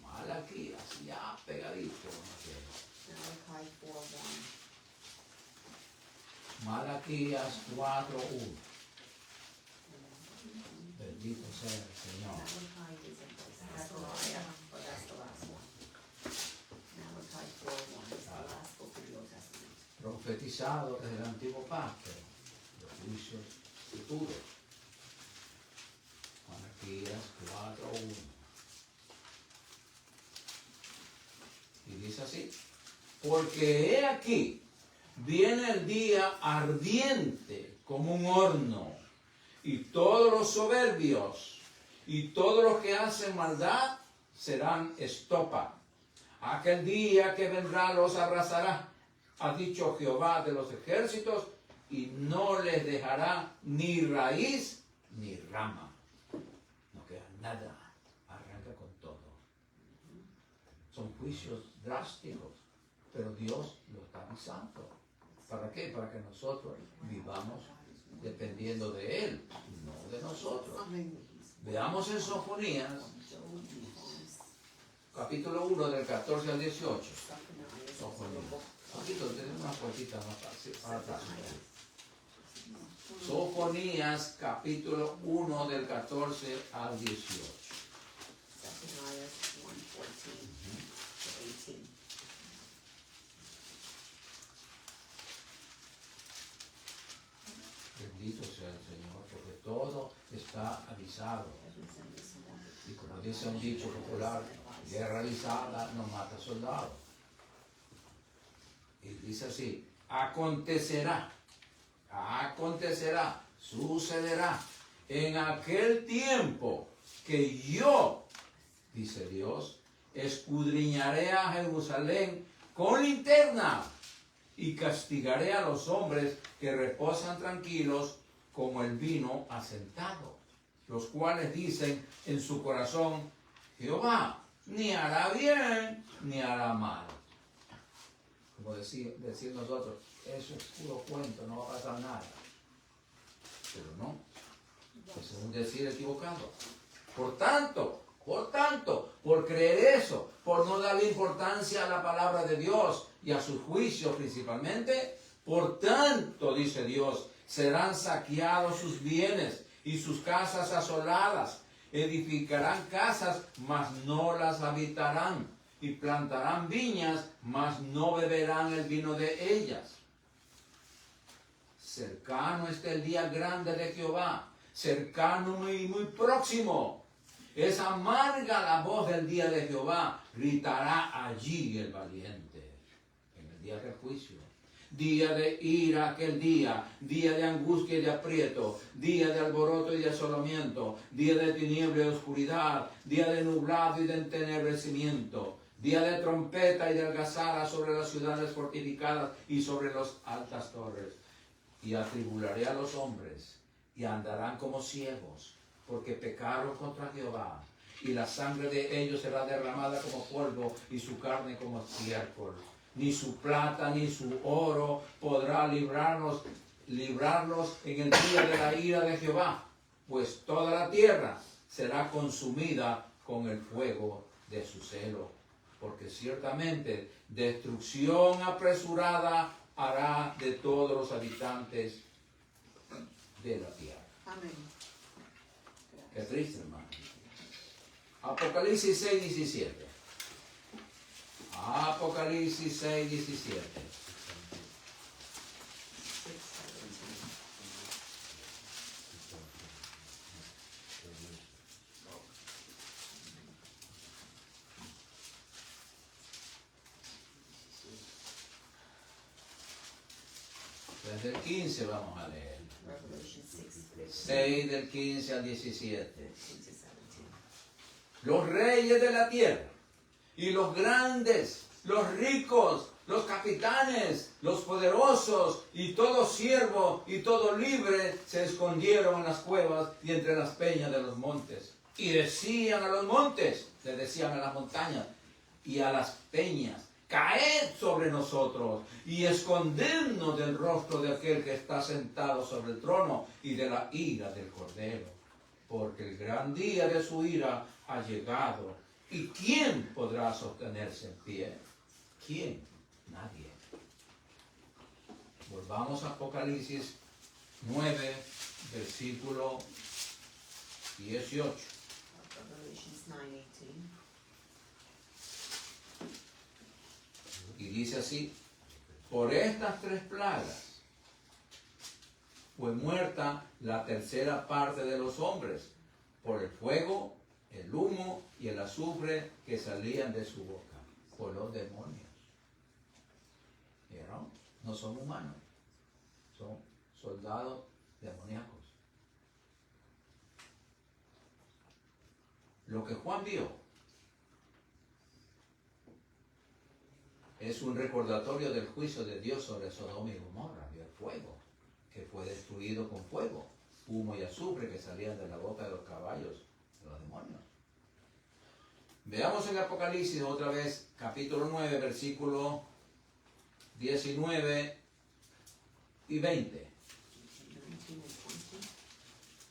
Malaquías, ya pegadito. Malachi 4:1. Malaquías 4:1. Bendito sea el Señor. Malachi is in Zechariah, but that's the last one. Malachi 4:1 is the last book of the Old Testament. Profetizado desde el antiguo pacto, los juicios futuros. Malaquías 4:1. Y dice así, porque he aquí, viene el día ardiente como un horno, y todos los soberbios y todos los que hacen maldad serán estopa. Aquel día que vendrá los abrazará, ha dicho Jehová de los ejércitos, y no les dejará ni raíz ni rama. No queda nada, arranca con todo. Son juicios drásticos, pero Dios lo está avisando. ¿Para qué? Para que nosotros vivamos dependiendo de Él, no de nosotros. Veamos en Sofonías, capítulo 1, del 14 al 18. Sofonías. Poquito, tenemos una puertita más fácil, para atrás. Sofonías, capítulo 1, del 14 al 18. Zechariah 1:14 to 18. Bendito sea el Señor, porque todo está avisado. Y como dice un dicho popular, guerra avisada no mata soldado. Y dice así, acontecerá, sucederá en aquel tiempo que yo, dice Dios, escudriñaré a Jerusalén con linterna y castigaré a los hombres que reposan tranquilos como el vino asentado, los cuales dicen en su corazón, Jehová ni hará bien ni hará mal. como decir nosotros, eso es puro cuento, no va a pasar nada. Pero no, eso es un decir equivocado. Por tanto, por creer eso, por no darle importancia a la palabra de Dios y a sus juicios principalmente, por tanto, dice Dios, serán saqueados sus bienes y sus casas asoladas. Edificarán casas, mas no las habitarán. Y plantarán viñas, mas no beberán el vino de ellas. Cercano está el día grande de Jehová, cercano y muy próximo. Es amarga la voz del día de Jehová, gritará allí el valiente. En el día del juicio. Día de ira aquel día de angustia y de aprieto, día de alboroto y de asolamiento, día de tiniebla y de oscuridad, día de nublado y de entenebrecimiento, día de trompeta y de algazara sobre las ciudades fortificadas y sobre las altas torres. Y atribularé a los hombres, y andarán como ciegos, porque pecaron contra Jehová, y la sangre de ellos será derramada como polvo, y su carne como estiércol. Ni su plata ni su oro podrá librarlos en el día de la ira de Jehová, pues toda la tierra será consumida con el fuego de su celo, porque ciertamente destrucción apresurada hará de todos los habitantes de la tierra. Amén. Qué triste, hermano. Apocalipsis 6:17. Apocalipsis 6:17. Desde el 15 vamos a leer. 6 del 15 al 17. Los reyes de la tierra y los grandes, los ricos, los capitanes, los poderosos y todo siervo y todo libre se escondieron en las cuevas y entre las peñas de los montes. Y decían a los montes, le decían a las montañas y a las peñas, caed sobre nosotros y escondednos del rostro de aquel que está sentado sobre el trono y de la ira del Cordero. Porque el gran día de su ira ha llegado. ¿Y quién podrá sostenerse en pie? ¿Quién? Nadie. Volvamos a Apocalipsis 9, versículo 18. Revelations 9:18. Y dice así: por estas 3 plagas fue muerta la tercera parte de los hombres, por el fuego, el humo y el azufre que salían de su boca, por los demonios. ¿Vieron? No son humanos, son soldados demoníacos. Lo que Juan vio es un recordatorio del juicio de Dios sobre Sodoma y Gomorra. Vio el fuego, que fue destruido con fuego, humo y azufre que salían de la boca de los caballos, de los demonios. Veamos en Apocalipsis otra vez, capítulo 9, versículo 19 y 20.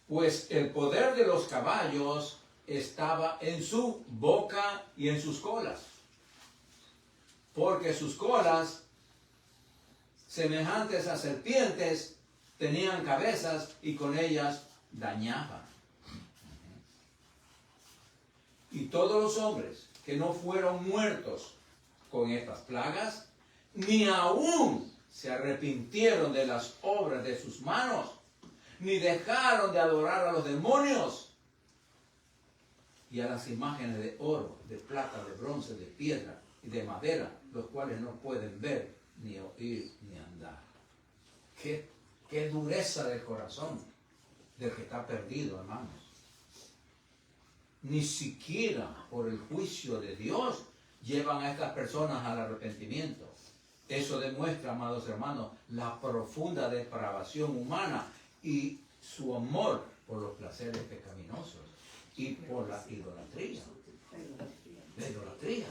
Pues el poder de los caballos estaba en su boca y en sus colas, porque sus colas, semejantes a serpientes, tenían cabezas y con ellas dañaban. Y todos los hombres que no fueron muertos con estas plagas, ni aún se arrepintieron de las obras de sus manos, ni dejaron de adorar a los demonios y a las imágenes de oro, de plata, de bronce, de piedra y de madera, los cuales no pueden ver, ni oír, ni andar. Qué dureza del corazón del que está perdido, hermanos. Ni siquiera por el juicio de Dios llevan a estas personas al arrepentimiento. Eso demuestra, amados hermanos, la profunda depravación humana y su amor por los placeres pecaminosos y por la idolatría. La idolatría.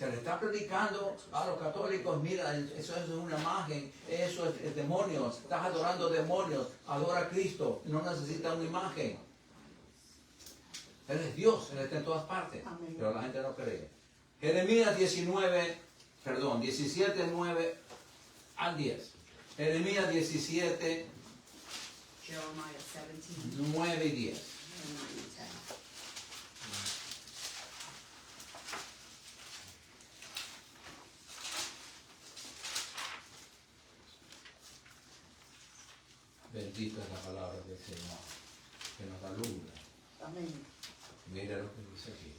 Se le está predicando a los católicos, mira, eso es una imagen, eso es demonios, estás adorando demonios, adora a Cristo, no necesita una imagen. Él es Dios, Él está en todas partes, Amén. pero la gente no cree. Jeremías 17, 9 al 10. Jeremías 17, Jeremiah 17, 9 y 10. 9 and 10. Bendita es la palabra del Señor, que nos alumbra. Amén. Mira lo que dice aquí.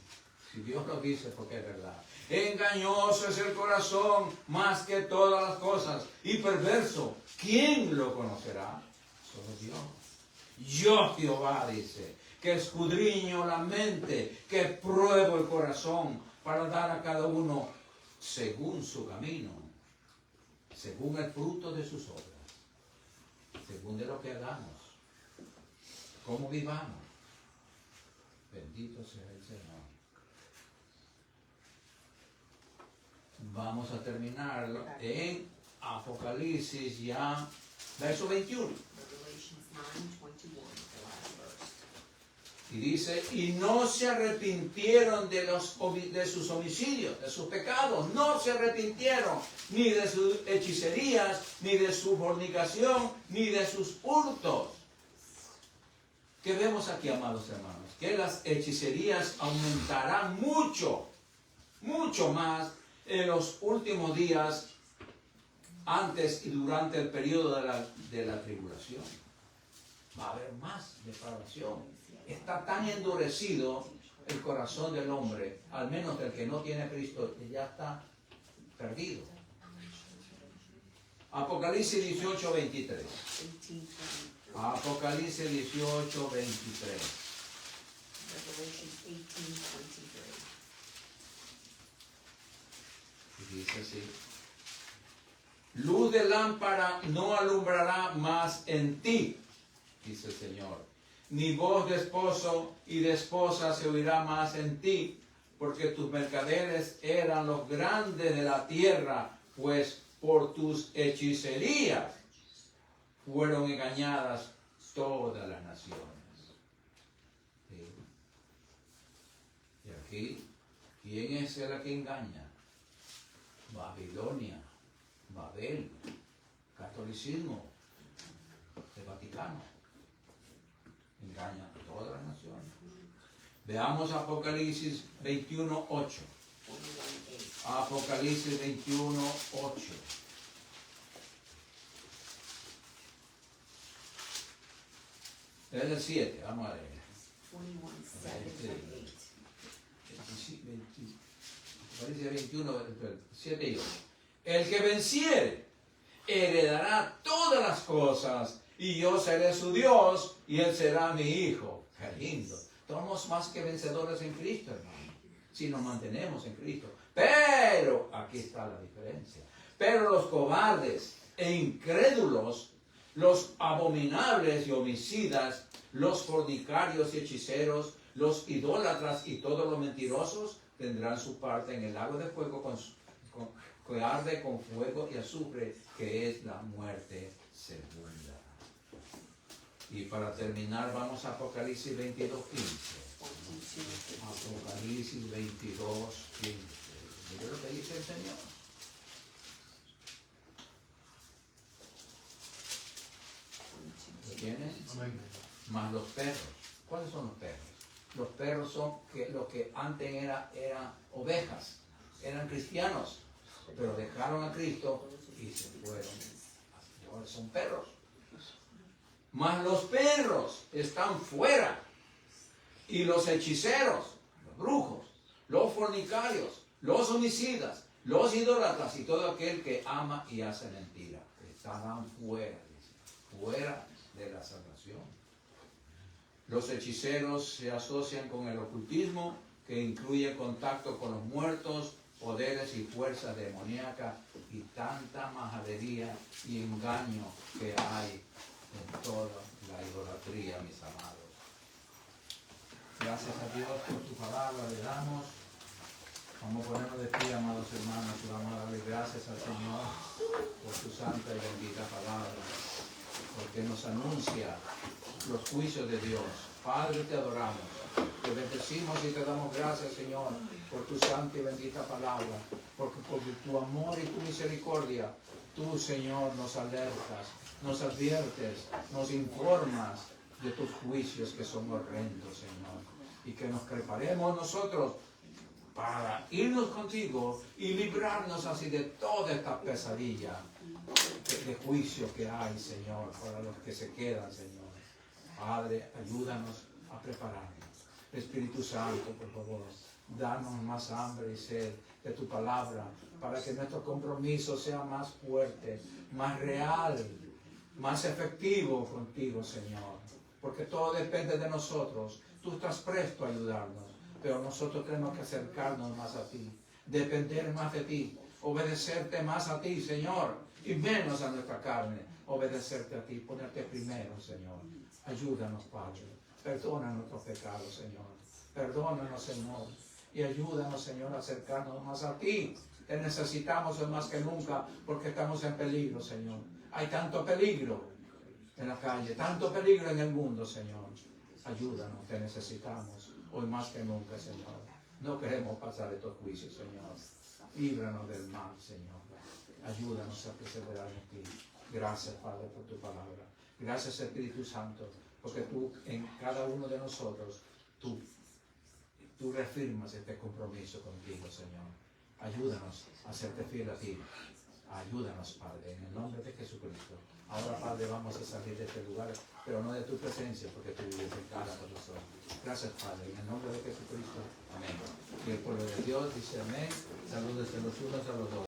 Si Dios lo dice, porque es verdad. Engañoso es el corazón más que todas las cosas, y perverso, ¿quién lo conocerá? Solo Dios. Yo, Jehová, dice, que escudriño la mente, que pruebo el corazón, para dar a cada uno según su camino, según el fruto de sus obras, según de lo que hagamos, cómo vivamos. Bendito sea el Señor. Vamos a terminarlo en Apocalipsis ya, verso 21. Revelations 9:21, the last verse. Y dice, y no se arrepintieron de sus homicidios, de sus pecados, no se arrepintieron ni de sus hechicerías, ni de su fornicación, ni de sus hurtos. ¿Qué vemos aquí, amados hermanos? Que las hechicerías aumentarán mucho, mucho más en los últimos días, antes y durante el periodo de la tribulación. Va a haber más depravación. Está tan endurecido el corazón del hombre, al menos del que no tiene a Cristo, que ya está perdido. Apocalipsis 18, 23. 18:23. Apocalipsis 18, 23. Revelations 18:23. Y dice así: luz de lámpara no alumbrará más en ti, dice el Señor, ni voz de esposo y de esposa se oirá más en ti, porque tus mercaderes eran los grandes de la tierra, pues por tus hechicerías fueron engañadas todas las naciones. ¿Sí? Y aquí, ¿quién es el que engaña? Babilonia, Babel, catolicismo, el Vaticano. Engaña a todas las naciones. Veamos Apocalipsis 21, 8. 21:8. Apocalipsis 21, 8. Es el 7, vamos a leer. 21:7-8. Apocalipsis 21, 7 y 8. El que venciere heredará todas las cosas, y yo seré su Dios, y él será mi hijo. Qué lindo. Somos más que vencedores en Cristo, hermano, si nos mantenemos en Cristo. Pero, aquí está la diferencia. Pero los cobardes e incrédulos, los abominables y homicidas, los fornicarios y hechiceros, los idólatras y todos los mentirosos tendrán su parte en el lago de fuego que arde con fuego y azufre, que es la muerte segunda. Y para terminar, vamos a Apocalipsis 22, 15. Apocalipsis 22, 15. Mira lo que dice el Señor. ¿Lo tienen? Más los perros. ¿Cuáles son los perros? Los perros son lo que antes eran ovejas, eran cristianos, pero dejaron a Cristo y se fueron. Ahora son perros. Mas los perros están fuera, y los hechiceros, los brujos, los fornicarios, los homicidas, los idólatras y todo aquel que ama y hace mentira estarán fuera, dice, fuera de la salvación. Los hechiceros se asocian con el ocultismo, que incluye contacto con los muertos, poderes y fuerzas demoníacas, y tanta majadería y engaño que hay en toda la idolatría, mis amados. Gracias a Dios por su palabra, le damos. Vamos a ponernos de pie, amados hermanos, y vamos a darle gracias al Señor por su santa y bendita palabra, porque nos anuncia los juicios de Dios. Padre, te adoramos, te bendecimos y te damos gracias, Señor, por tu santa y bendita palabra, porque por tu amor y tu misericordia, tú, Señor, nos alertas, nos adviertes, nos informas de tus juicios que son horrendos, Señor, y que nos preparemos nosotros para irnos contigo y librarnos así de toda esta pesadilla de juicio que hay, Señor, para los que se quedan, Señor. Padre, ayúdanos a prepararnos. Espíritu Santo, por favor, danos más hambre y sed de tu palabra, para que nuestro compromiso sea más fuerte, más real, más efectivo contigo, Señor. Porque todo depende de nosotros. Tú estás presto a ayudarnos, pero nosotros tenemos que acercarnos más a ti, depender más de ti, obedecerte más a ti, Señor, y menos a nuestra carne, obedecerte a ti, ponerte primero, Señor. Ayúdanos, Padre, perdona nuestros pecados, Señor, perdónanos, Señor, y ayúdanos, Señor, a acercarnos más a ti. Te necesitamos hoy más que nunca, porque estamos en peligro, Señor. Hay tanto peligro en la calle, tanto peligro en el mundo, Señor. Ayúdanos, te necesitamos hoy más que nunca, Señor. No queremos pasar estos juicios, Señor. Líbranos del mal, Señor. Ayúdanos a perseverar en ti. Gracias, Padre, por tu palabra. Gracias, Espíritu Santo, porque tú en cada uno de nosotros, tú reafirmas este compromiso contigo, Señor. Ayúdanos a serte fiel a ti. Ayúdanos, Padre, en el nombre de Jesucristo. Ahora, Padre, vamos a salir de este lugar, pero no de tu presencia, porque tú vives en cada corazón. Gracias, Padre, en el nombre de Jesucristo. Amén. Y el pueblo de Dios dice amén. Saludos de los unos a los otros.